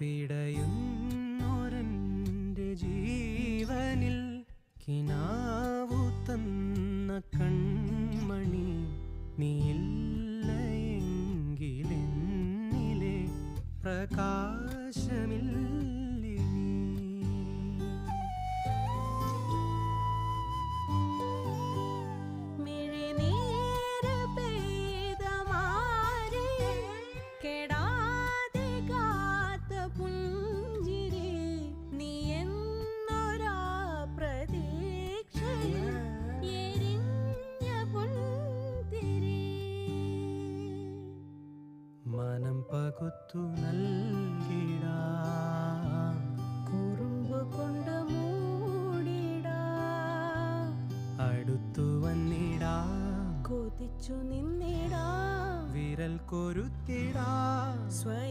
പിടയുന്നൊരെൻ്റെ ജീവനിൽ കിനാവു തന്ന കൺമണി നീയില്ലയെങ്കിലെന്നിലെ പ്രകാശമില്ലേ നീ. മനം പകുത്തു നൽകിടാം, കുറുമ്പ് കൊണ്ട് മൂടിടാം, അടുത്തു വന്നിടാം, കൊതിച്ചു നിന്നിടാം, വിരൽ കൊരുത്തിടാം, സ്വയം